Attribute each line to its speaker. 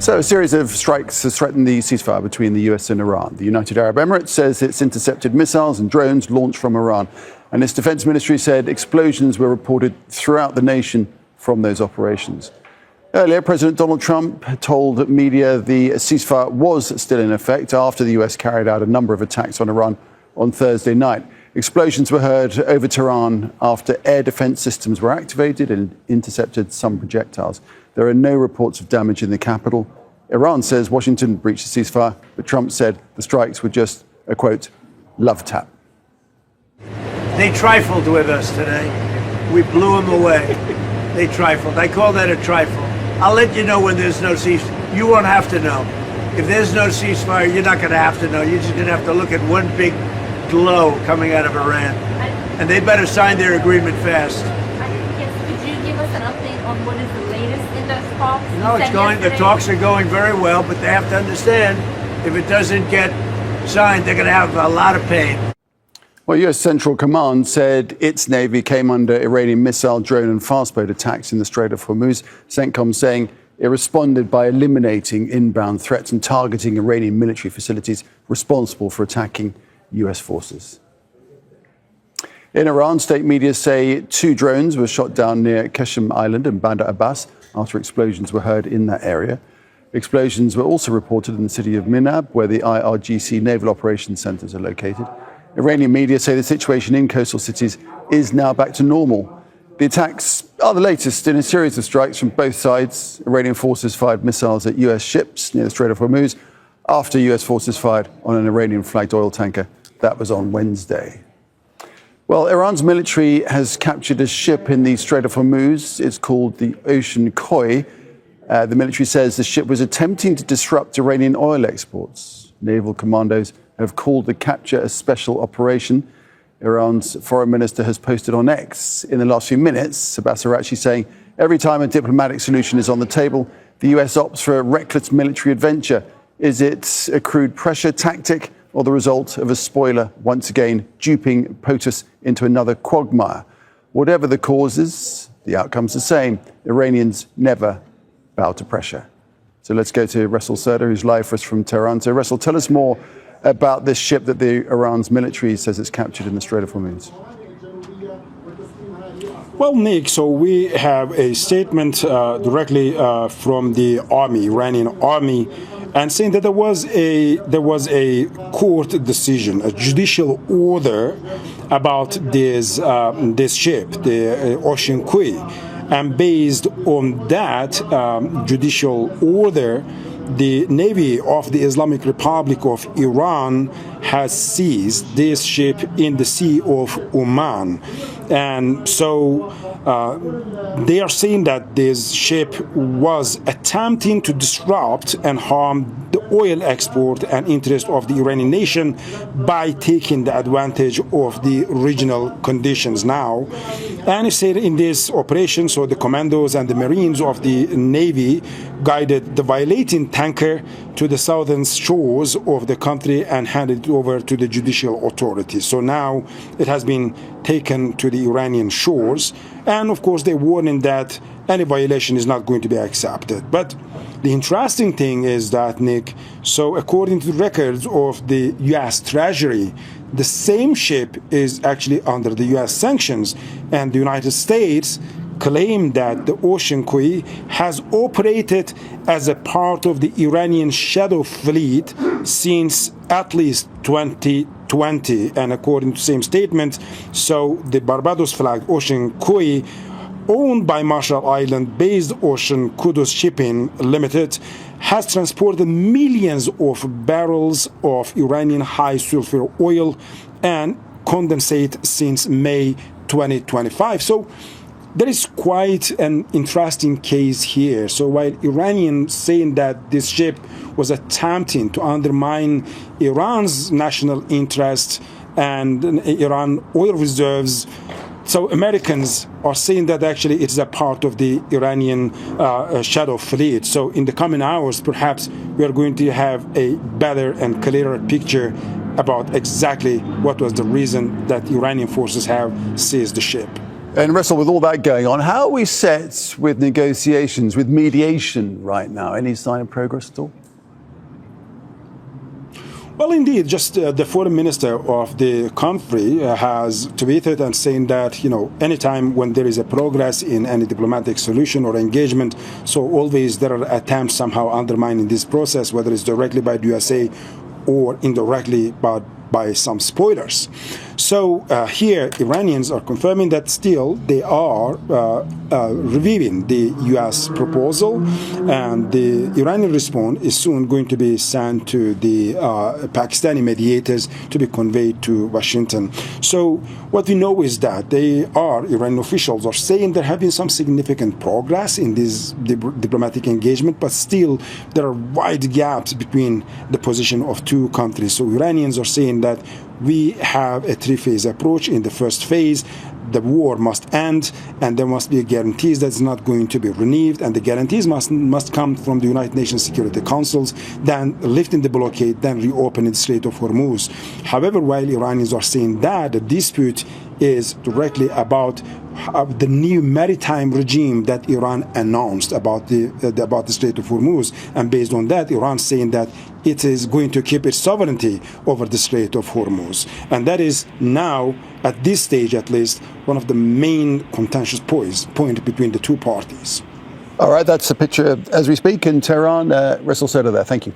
Speaker 1: So a series of strikes has threatened the ceasefire between the US and Iran. The United Arab Emirates says it's intercepted missiles and drones launched from Iran. And its defense ministry said explosions were reported throughout the nation from those operations. Earlier, President Donald Trump told media the ceasefire was still in effect after the US carried out a number of attacks on Iran on Thursday night. Explosions were heard over Tehran after air defense systems were activated and intercepted some projectiles. There are no reports of damage in the capital. Iran says Washington breached the ceasefire, but Trump said the strikes were just a, quote, love tap.
Speaker 2: They trifled with us today. We blew them away. They trifled. I call that a trifle. I'll let you know when there's no ceasefire. You won't have to know. If there's no ceasefire, you're not going to have to know. You're just going to have to look at one big glow coming out of Iran. And they better sign their agreement fast.
Speaker 3: Could you give us an update on what is the latest in those talks?
Speaker 2: No, it's going. The talks are going very well, but they have to understand if it doesn't get signed, they're going to have a lot of pain.
Speaker 1: Well, US Central Command said its Navy came under Iranian missile, drone and fast boat attacks in the Strait of Hormuz. CENTCOM saying it responded by eliminating inbound threats and targeting Iranian military facilities responsible for attacking US forces. In Iran, state media say 2 drones were shot down near Qeshm Island and Bandar Abbas after explosions were heard in that area. Explosions were also reported in the city of Minab, where the IRGC naval operations centers are located. Iranian media say the situation in coastal cities is now back to normal. The attacks are the latest in a series of strikes from both sides. Iranian forces fired missiles at US ships near the Strait of Hormuz after US forces fired on an Iranian-flagged oil tanker. That was on Wednesday. Well, Iran's military has captured a ship in the Strait of Hormuz. It's called the Ocean Koi. The military says the ship was attempting to disrupt Iranian oil exports. Naval commandos have called the capture a special operation. Iran's foreign minister has posted on X in the last few minutes, Abbas Araghchi saying every time a diplomatic solution is on the table, the US opts for a reckless military adventure. Is it a crude pressure tactic or the result of a spoiler once again duping POTUS into another quagmire? Whatever the causes, the outcome's the same. Iranians never bow to pressure. So let's go to Russell Serder, who's live for us from Tehran. So Russell, tell us more about this ship that Iran's military says it's captured in the Strait of Hormuz.
Speaker 4: Well, Nick, so we have a statement directly from the army, Iranian army, and saying that there was a court decision, a judicial order about this ship, the Ocean Koi, and based on that judicial order, the Navy of the Islamic Republic of Iran has seized this ship in the Sea of Oman. And so they are saying that this ship was attempting to disrupt and harm the oil export and interest of the Iranian nation by taking the advantage of the regional conditions now. And it said in this operation, so the commandos and the Marines of the Navy guided the violating tanker to the southern shores of the country and handed it over to the judicial authorities. So now it has been taken to the Iranian shores. And of course, they're warning that any violation is not going to be accepted. But the interesting thing is that, Nick, so according to the records of the U.S. Treasury, the same ship is actually under the U.S. sanctions, and the United States claimed that the Ocean Koi has operated as a part of the Iranian shadow fleet since at least 2020. And according to the same statement, so the Barbados flag Ocean Koi, owned by Marshall Island-based Ocean Kudus Shipping Limited, has transported millions of barrels of Iranian high sulfur oil and condensate since May 2025. So there is quite an interesting case here. So while Iranians saying that this ship was attempting to undermine Iran's national interest and Iran oil reserves, so Americans are saying that actually it is a part of the Iranian shadow fleet. So in the coming hours, perhaps we are going to have a better and clearer picture about exactly what was the reason that Iranian forces have seized the ship.
Speaker 1: And Russell, with all that going on, how are we set with negotiations, with mediation right now? Any sign of progress at all?
Speaker 4: Well, indeed, just the foreign minister of the country has tweeted and saying that, anytime when there is a progress in any diplomatic solution or engagement, so always there are attempts somehow undermining this process, whether it's directly by the USA or indirectly by some spoilers. So here, Iranians are confirming that still they are reviewing the U.S. proposal, and the Iranian response is soon going to be sent to the Pakistani mediators to be conveyed to Washington. So what we know is that Iranian officials are saying there have been some significant progress in this diplomatic engagement, but still there are wide gaps between the position of two countries. So Iranians are saying that we have a three-phase approach. In the first phase, the war must end, and there must be guarantees that it's not going to be renewed, and the guarantees must come from the United Nations Security Councils, then lifting the blockade, then reopening the Strait of Hormoz. However, while Iranians are saying that, the dispute is directly about the new maritime regime that Iran announced about the Strait of Hormuz, and based on that, Iran saying that it is going to keep its sovereignty over the Strait of Hormuz, and that is now, at this stage at least, one of the main contentious point between the two parties.
Speaker 1: All right, that's the picture as we speak in Tehran. Russell Soda there. Thank you.